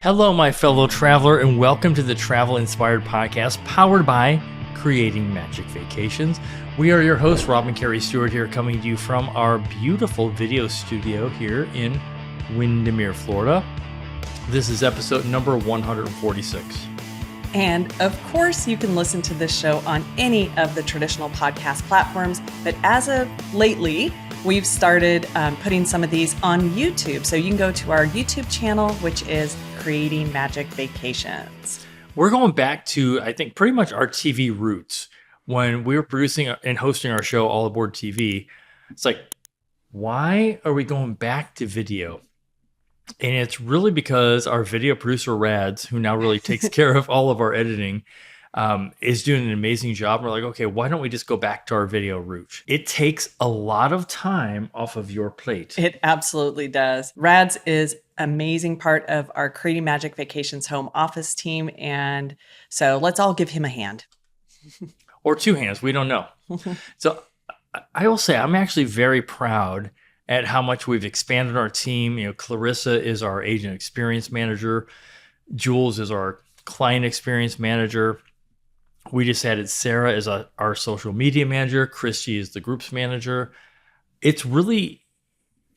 Hello, my fellow traveler, and welcome to the Travel Inspired Podcast powered by Creating Magic Vacations. We are your hosts, Rob Kerri Stuart, here coming to you from our beautiful video studio here in Windermere, Florida. This is episode number 146. And of course, you can listen to this show on any of the traditional podcast platforms, but as of lately, we've started putting some of these on YouTube. So you can go to our YouTube channel, which is Creating Magic Vacations. We're going back to, I think, pretty much our TV roots. When we were producing and hosting our show, All Aboard TV, it's like, why are we going back to video? And it's really because our video producer, Rads, who now really takes care of all of our editing, is doing an amazing job. We're like, okay, why don't we just go back to our video route? It takes a lot of time off of your plate. It absolutely does. Rads is amazing part of our Creating Magic Vacations home office team. And so let's all give him a hand. Or two hands, we don't know. So I will say I'm actually very proud at how much we've expanded our team. You know, Clarissa is our agent experience manager. Jules is our client experience manager. We just added Sarah as our social media manager. Christy is the groups manager. It's really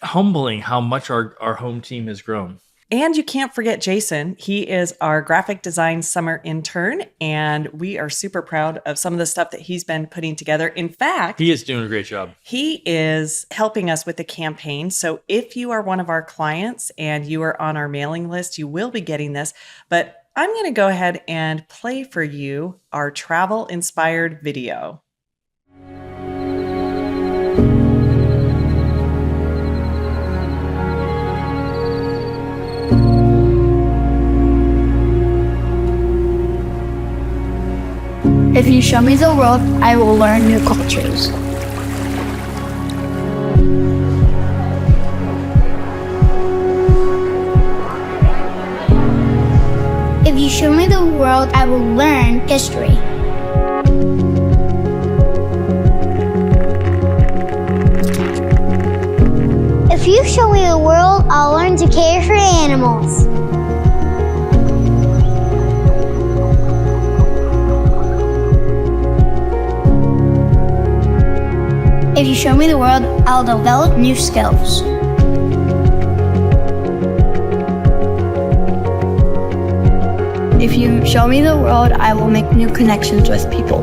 humbling how much our home team has grown. And you can't forget Jason. He is our graphic design summer intern, and we are super proud of some of the stuff that he's been putting together. In fact, he is doing a great job. He is helping us with the campaign. So if you are one of our clients and you are on our mailing list, you will be getting this. But I'm going to go ahead and play for you our travel-inspired video. If you show me the world, I will learn new cultures. If you show me the world, I will learn history. If you show me the world, I'll learn to care for animals. If you show me the world, I'll develop new skills. If you show me the world, I will make new connections with people.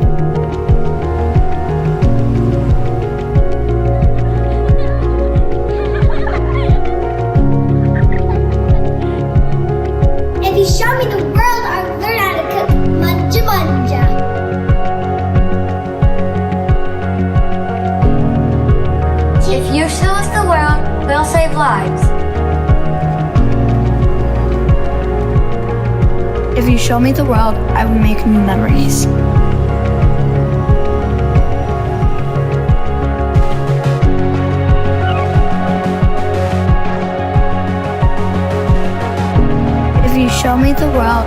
If you show me the world, I will learn how to cook manja manja. If you show us the world, we'll save lives. If you show me the world, I will make new memories. If you show me the world,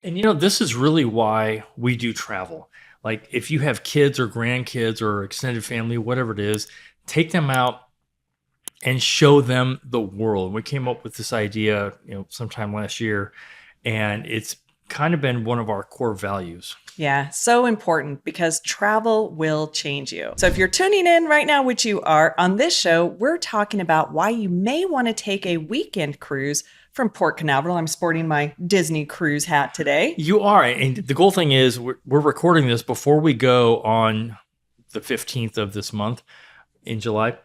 And you know, this is really why we do travel. Like if you have kids or grandkids or extended family, whatever it is, take them out and show them the world. We came up with this idea, sometime last year, and it's kind of been one of our core values. Yeah, so important because travel will change you. So if you're tuning in right now, which you are, on this show, we're talking about why you may want to take a weekend cruise from Port Canaveral. I'm sporting my Disney cruise hat today. You are. And the cool thing is we're recording this before we go on the 15th of this month in July.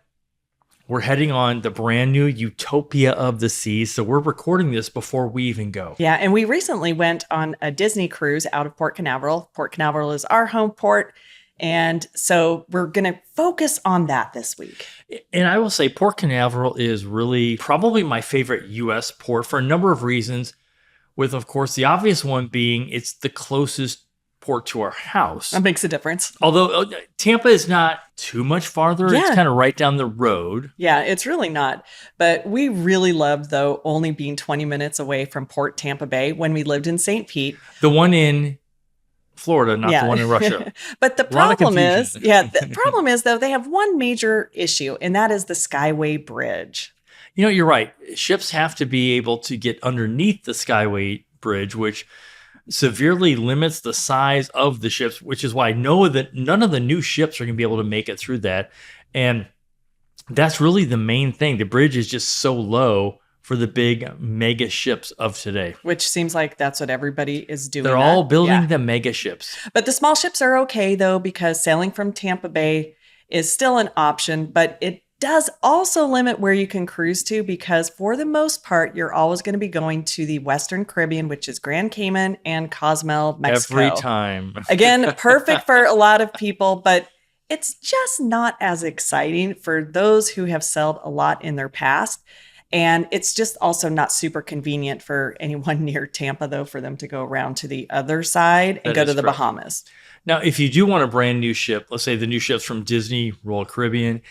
We're heading on the brand new Utopia of the Seas. So we're recording this before we even go. Yeah, and we recently went on a Disney cruise out of Port Canaveral. Port Canaveral is our home port. And so we're going to focus on that this week. And I will say Port Canaveral is really probably my favorite U.S. port for a number of reasons, with, of course, the obvious one being it's the closest port to our house. That makes a difference. Although Tampa is not too much farther. It's Yeah. kind of right down the road. Yeah, it's really not. But we really loved, though, only being 20 minutes away from Port Tampa Bay when we lived in St. Pete. The one in Florida, not the one in Russia. But the A lot of problem is, confusion. the problem is, though, they have one major issue, and that is the Skyway Bridge. You know, you're right. Ships have to be able to get underneath the Skyway Bridge, which severely limits the size of the ships, which is why I know that none of the new ships are going to be able to make it through that. And that's really the main thing. The bridge is just so low for the big mega ships of today. Which seems like that's what everybody is doing. They're all building Yeah. the mega ships. But the small ships are okay, though, because sailing from Tampa Bay is still an option, but it does also limit where you can cruise to, because for the most part, you're always going to be going to the Western Caribbean, which is Grand Cayman and Cozumel, Mexico. Every time. Again, perfect for a lot of people, but it's just not as exciting for those who have sailed a lot in their past. And it's just also not super convenient for anyone near Tampa, though, for them to go around to the other side and That go is to the correct. Bahamas. Now, if you do want a brand new ship, let's say the new ships from Disney, Royal Caribbean,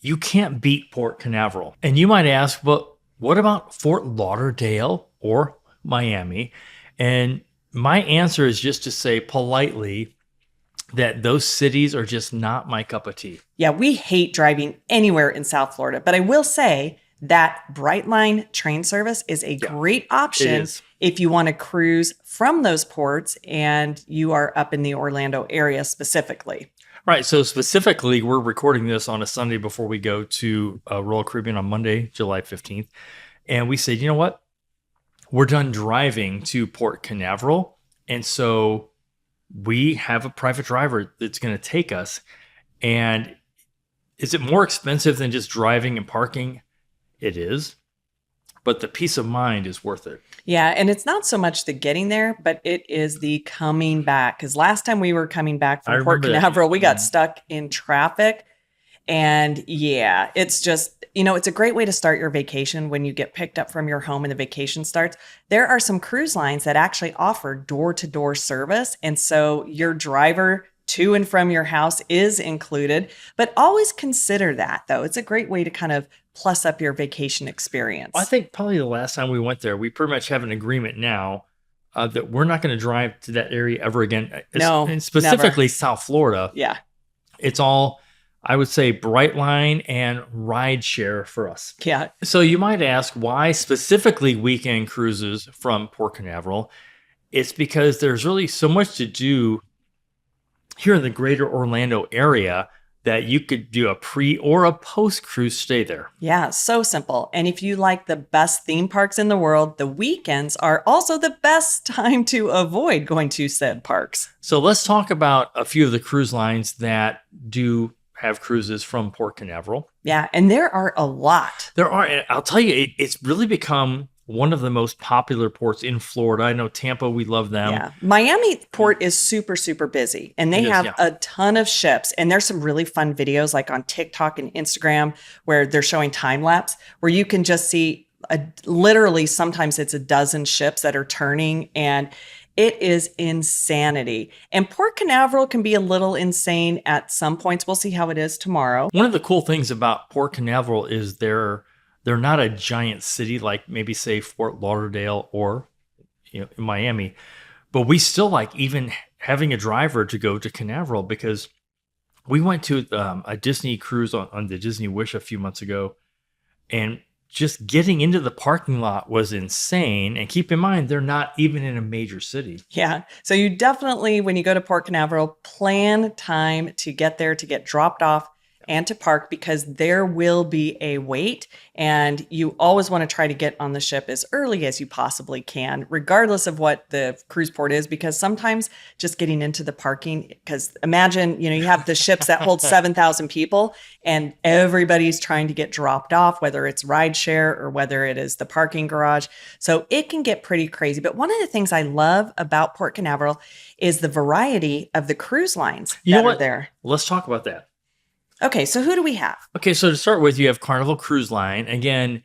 you can't beat Port Canaveral. And you might ask, well, what about Fort Lauderdale or Miami? And my answer is just to say politely that those cities are just not my cup of tea. Yeah, we hate driving anywhere in South Florida, but I will say that Brightline train service is a great option is. if you want to cruise from those ports and you are up in the Orlando area specifically. Right. So specifically, we're recording this on a Sunday before we go to Royal Caribbean on Monday, July 15th. And we said, you know what? We're done driving to Port Canaveral. And so we have a private driver that's going to take us. And is it more expensive than just driving and parking? It is. But the peace of mind is worth it. Yeah, and it's not so much the getting there, but it is the coming back. Because last time we were coming back I from Port remember that. Canaveral, we got stuck in traffic. And yeah, it's just, it's a great way to start your vacation when you get picked up from your home and the vacation starts. There are some cruise lines that actually offer door-to-door service. And so your driver to and from your house is included. But always consider that, though. It's a great way to kind of plus up your vacation experience. I think probably the last time we went there, we pretty much have an agreement now that we're not going to drive to that area ever again. No, and specifically never. South Florida. Yeah. It's all, I would say, Brightline and rideshare for us. Yeah. So you might ask why specifically weekend cruises from Port Canaveral. It's because there's really so much to do here in the greater Orlando area that you could do a pre or a post cruise stay there. Yeah, so simple. And if you like the best theme parks in the world, the weekends are also the best time to avoid going to said parks. So let's talk about a few of the cruise lines that do have cruises from Port Canaveral. Yeah, and there are a lot. There are, and I'll tell you, it's really become one of the most popular ports in Florida. I know Tampa, we love them. Yeah. Miami Port is super, super busy, and they It is, have yeah. a ton of ships. And there's some really fun videos like on TikTok and Instagram where they're showing time lapse where you can just see literally sometimes it's a dozen ships that are turning, and it is insanity. And Port Canaveral can be a little insane at some points. We'll see how it is tomorrow. One of the cool things about Port Canaveral is they're not a giant city like maybe say Fort Lauderdale or Miami, but we still like even having a driver to go to Canaveral because we went to a Disney cruise on the Disney Wish a few months ago, and just getting into the parking lot was insane. And keep in mind, they're not even in a major city. Yeah. So you definitely, when you go to Port Canaveral, plan time to get there, to get dropped off and to park, because there will be a wait, and you always want to try to get on the ship as early as you possibly can, regardless of what the cruise port is, because sometimes just getting into the parking, because imagine, you have the ships that hold 7,000 people and everybody's trying to get dropped off, whether it's rideshare or whether it is the parking garage. So it can get pretty crazy. But one of the things I love about Port Canaveral is the variety of the cruise lines You know that are what? there. Let's talk about that. Okay, so who do we have? Okay, so to start with, you have Carnival Cruise Line. Again,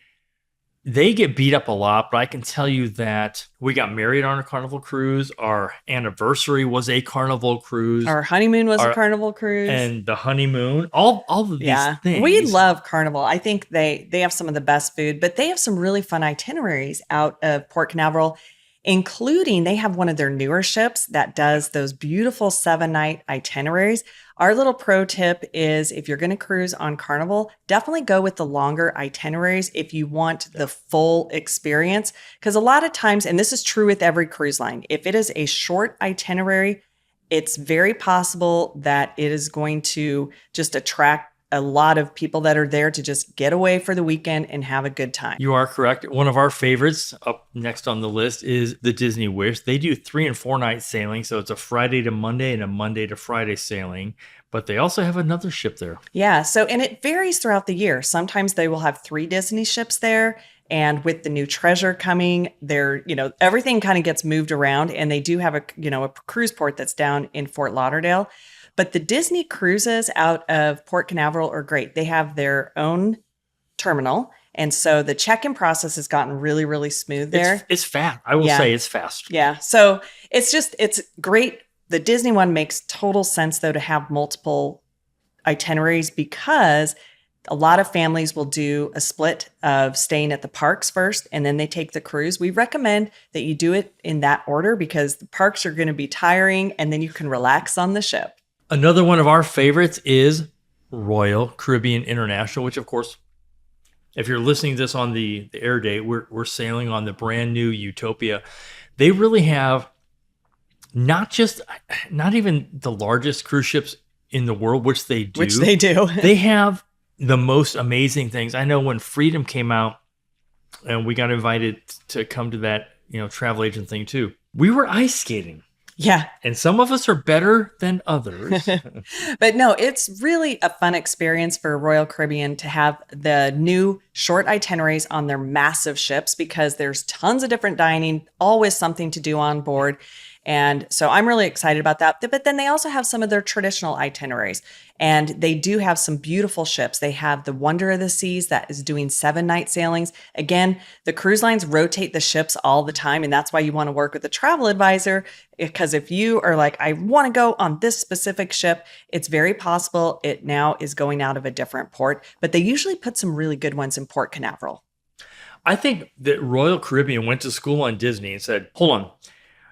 they get beat up a lot, but I can tell you that we got married on a Carnival cruise. Our anniversary was a Carnival cruise. Our honeymoon was a Carnival cruise. And the honeymoon, all of these things. We love Carnival. I think they have some of the best food, but they have some really fun itineraries out of Port Canaveral, including they have one of their newer ships that does those beautiful 7-night itineraries. Our little pro tip is if you're going to cruise on Carnival, definitely go with the longer itineraries if you want the full experience. Because a lot of times, and this is true with every cruise line, if it is a short itinerary, it's very possible that it is going to just attract a lot of people that are there to just get away for the weekend and have a good time. You are correct. One of our favorites up next on the list is the Disney Wish. They do 3 and 4 night sailing. So it's a Friday to Monday and a Monday to Friday sailing. But they also have another ship there. Yeah. So, and it varies throughout the year. Sometimes they will have 3 Disney ships there. And with the new Treasure coming, there, everything kind of gets moved around. And they do have a cruise port that's down in Fort Lauderdale. But the Disney cruises out of Port Canaveral are great. They have their own terminal. And so the check-in process has gotten really, really smooth there. It's fast. I will say it's fast. Yeah. So it's great. The Disney one makes total sense, though, to have multiple itineraries because a lot of families will do a split of staying at the parks first and then they take the cruise. We recommend that you do it in that order because the parks are going to be tiring and then you can relax on the ship. Another one of our favorites is Royal Caribbean International, which, of course, if you're listening to this on the air date, we're sailing on the brand new Utopia. They really have not even the largest cruise ships in the world, which they do. They have the most amazing things. I know when Freedom came out and we got invited to come to that, travel agent thing too, we were ice skating. Yeah. And some of us are better than others. But no, it's really a fun experience for Royal Caribbean to have the new short itineraries on their massive ships because there's tons of different dining, always something to do on board. And so I'm really excited about that. But then they also have some of their traditional itineraries. And they do have some beautiful ships. They have the Wonder of the Seas that is doing 7-night sailings. Again, the cruise lines rotate the ships all the time. And that's why you want to work with a travel advisor. Because if you are like, I want to go on this specific ship, it's very possible it now is going out of a different port. But they usually put some really good ones in Port Canaveral. I think that Royal Caribbean went to school on Disney and said, hold on.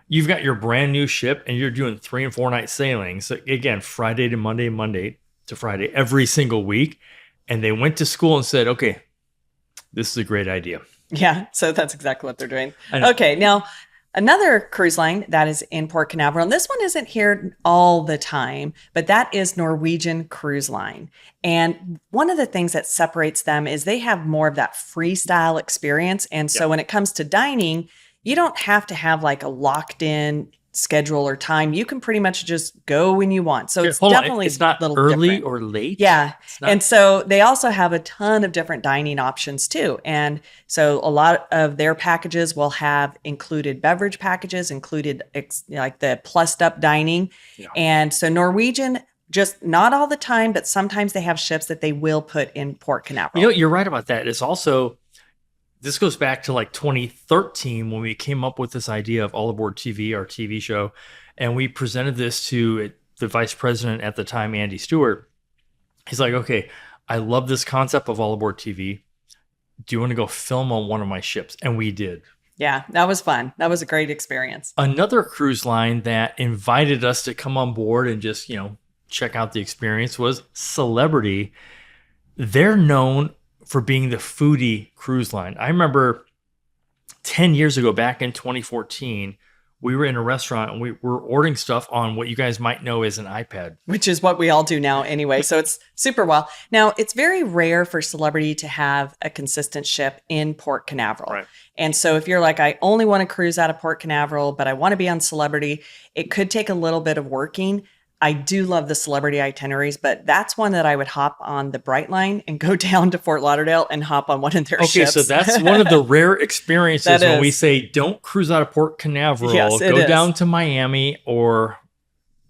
You've got your brand new ship and you're doing 3 and 4 night sailings. So again, Friday to Monday, Monday to Friday, every single week. And they went to school and said, okay, this is a great idea. Yeah. So that's exactly what they're doing. Okay. Now, another cruise line that is in Port Canaveral, and this one isn't here all the time, but that is Norwegian Cruise Line. And one of the things that separates them is they have more of that freestyle experience. And so when it comes to dining, you don't have to have like a locked in schedule or time. You can pretty much just go when you want. So it's definitely it's not a little early different. or late. Yeah. And so they also have a ton of different dining options too. And so a lot of their packages will have included beverage packages, included like the plussed up dining. Yeah. And so Norwegian, just not all the time, but sometimes they have ships that they will put in Port Canaveral. You're right about that. It's also, this goes back to like 2013 when we came up with this idea of All Aboard TV, our TV show. And we presented this to the vice president at the time, Andy Stewart. He's like, okay, I love this concept of All Aboard TV. Do you want to go film on one of my ships? And we did. Yeah, that was fun. That was a great experience. Another cruise line that invited us to come on board and just, check out the experience was Celebrity. They're known for being the foodie cruise line. I remember 10 years ago, back in 2014, we were in a restaurant and we were ordering stuff on what you guys might know as an iPad. Which is what we all do now anyway. So it's super well. Now, it's very rare for Celebrity to have a consistent ship in Port Canaveral. Right. And so if you're like, I only want to cruise out of Port Canaveral, but I want to be on Celebrity, it could take a little bit of working. I do love the Celebrity itineraries, but that's one that I would hop on the Brightline and go down to Fort Lauderdale and hop on one of their ships. Okay, so that's one of the rare experiences when we say don't cruise out of Port Canaveral. Yes, go down to Miami or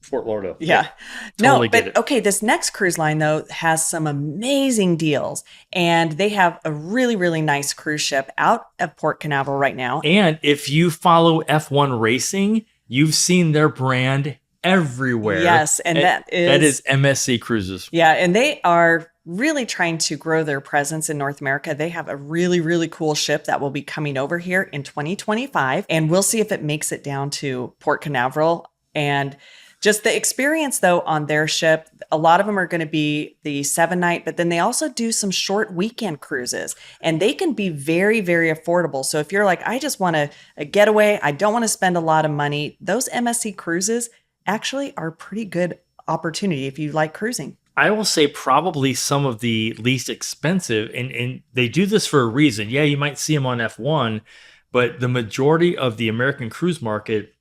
Fort Lauderdale. Yeah. Totally No, get but it. okay, this next cruise line though has some amazing deals, and they have a really, really nice cruise ship out of Port Canaveral right now. And if you follow F1 racing, you've seen their brand everywhere. Yes, and that is MSC Cruises. Yeah, and they are really trying to grow their presence in North America. They have a really, really cool ship that will be coming over here in 2025, and we'll see if it makes it down to Port Canaveral. And just the experience, though, on their ship, a lot of them are going to be the 7-night, but then they also do some short weekend cruises, and they can be very, very affordable. So if you're like, I just want a getaway, I don't want to spend a lot of money, those MSC cruises actually are pretty good opportunity if you like cruising. I will say probably some of the least expensive, and they do this for a reason. Yeah, you might see them on F1, but the majority of the American cruise market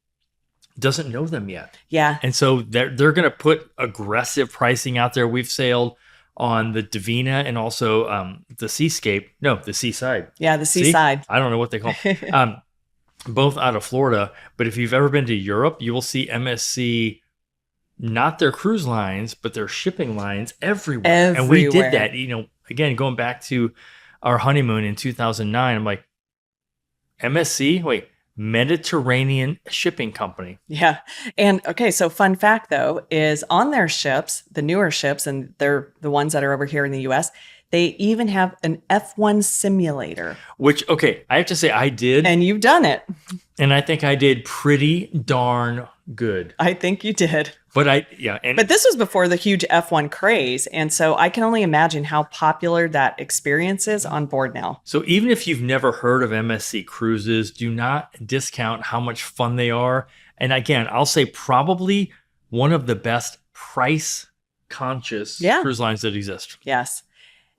doesn't know them yet. Yeah. And so they're going to put aggressive pricing out there. We've sailed on the Divina and also the Seascape. No, the Seaside. Yeah, the Seaside. I don't know what they call both out of Florida. But if you've ever been to Europe, you will see MSC, not their cruise lines, but their shipping lines everywhere. And we did that, again, going back to our honeymoon in 2009. I'm like, MSC, wait, Mediterranean Shipping Company. Yeah. And okay, so fun fact though, is on their ships, the newer ships, and they're the ones that are over here in the US, they even have an F1 simulator. Which, okay, I have to say I did. And you've done it. And I think I did pretty darn good. I think you did. But But this was before the huge F1 craze. And so I can only imagine how popular that experience is on board now. So even if you've never heard of MSC Cruises, do not discount how much fun they are. And again, I'll say probably one of the best price conscious cruise lines that exist. Yes.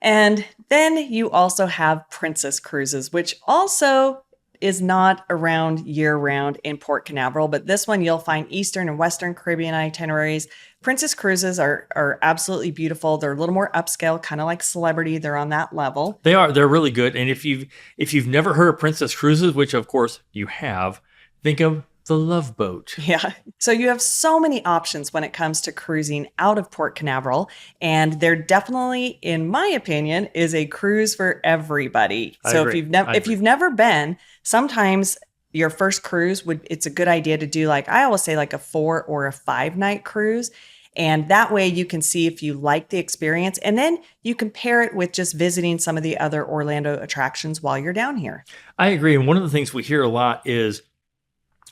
And then you also have Princess Cruises, which also is not around year-round in Port Canaveral, but this one you'll find Eastern and Western Caribbean itineraries. Princess Cruises are absolutely beautiful. They're a little more upscale, kind of like Celebrity. They're on that level. They are. They're really good. And if you've never heard of Princess Cruises, which of course you have, think of the Love Boat. Yeah. So you have so many options when it comes to cruising out of Port Canaveral. And there definitely, in my opinion, is a cruise for everybody. So if you've never been, sometimes your first cruise it's a good idea to do, like I always say, like a 4 or a 5-night cruise. And that way you can see if you like the experience. And then you can pair it with just visiting some of the other Orlando attractions while you're down here. I agree. And one of the things we hear a lot is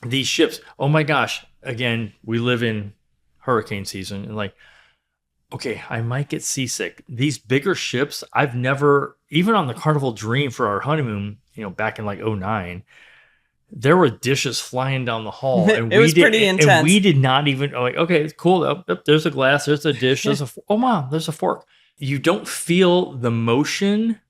these ships, oh my gosh, again, we live in hurricane season. And like, okay, I might get seasick. These bigger ships, I've never, even on the Carnival Dream for our honeymoon, back in like 2009, there were dishes flying down the hall. And it was pretty intense. And we did not even, okay, it's cool. Oh, there's a glass, there's a dish, oh mom, there's a fork. You don't feel the motion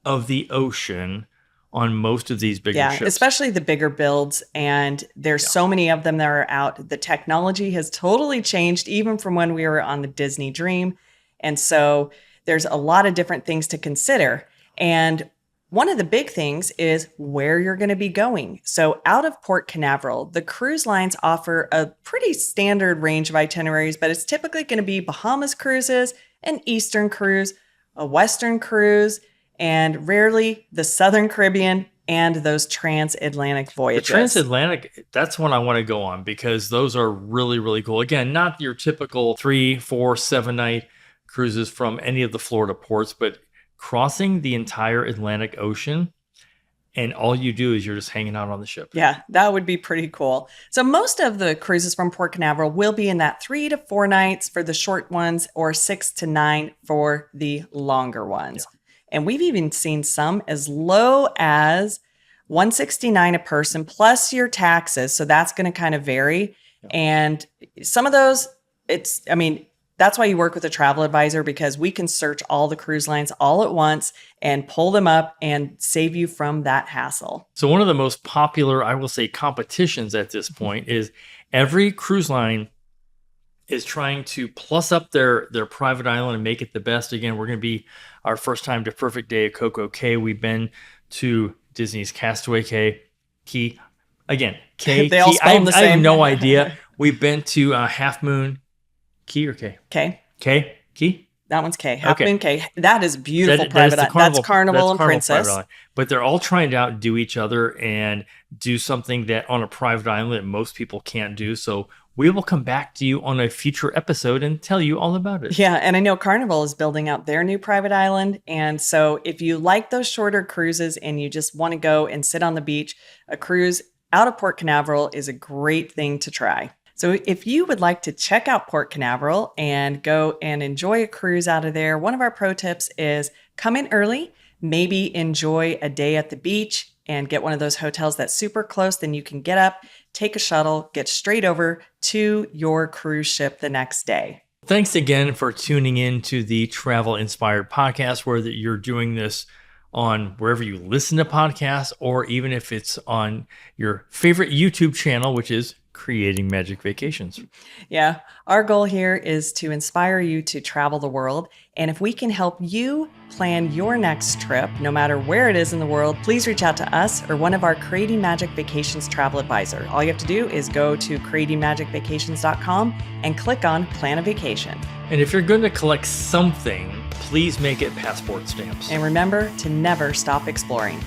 of the ocean on most of these bigger ships. Especially the bigger builds. And there's so many of them that are out. The technology has totally changed, even from when we were on the Disney Dream. And so there's a lot of different things to consider. And one of the big things is where you're going to be going. So out of Port Canaveral, the cruise lines offer a pretty standard range of itineraries, but it's typically going to be Bahamas cruises, an Eastern cruise, a Western cruise, and rarely the Southern Caribbean and those transatlantic voyages. The transatlantic, that's one I want to go on because those are really, really cool. Again, not your typical 3, 4, 7-night cruises from any of the Florida ports, but crossing the entire Atlantic Ocean, and all you do is you're just hanging out on the ship. Yeah, that would be pretty cool. So most of the cruises from Port Canaveral will be in that 3 to 4 nights for the short ones, or 6 to 9 for the longer ones. Yeah. And we've even seen some as low as $169 a person plus your taxes. So that's going to kind of vary. Yeah. And some of those, that's why you work with a travel advisor, because we can search all the cruise lines all at once and pull them up and save you from that hassle. So one of the most popular, I will say, competitions at this point is every cruise line is trying to plus up their private island and make it the best. Again, we're going to be our first time to Perfect Day at Coco Cay. We've been to Disney's Castaway Cay. Key. Again, Cay. They all spell them the same. I have no idea. We've been to Half Moon Key or K? Okay. K? Key? That one's K. Half Okay. Moon K. That is beautiful That is private the island. Carnival, That's Carnival and Private Princess. Island. But they're all trying to outdo each other and do something that on a private island that most people can't do. So we will come back to you on a future episode and tell you all about it. Yeah, and I know Carnival is building out their new private island. And so if you like those shorter cruises and you just want to go and sit on the beach, a cruise out of Port Canaveral is a great thing to try. So if you would like to check out Port Canaveral and go and enjoy a cruise out of there, one of our pro tips is come in early, maybe enjoy a day at the beach and get one of those hotels that's super close. Then you can get up, take a shuttle, get straight over to your cruise ship the next day. Thanks again for tuning in to the Travel Inspired Podcast, whether you're doing this on wherever you listen to podcasts or even if it's on your favorite YouTube channel, which is Creating Magic Vacations. Yeah, our goal here is to inspire you to travel the world. And if we can help you plan your next trip, no matter where it is in the world, please reach out to us or one of our Creating Magic Vacations travel advisor. All you have to do is go to creatingmagicvacations.com and click on Plan a Vacation. And if you're going to collect something, please make it passport stamps. And remember to never stop exploring.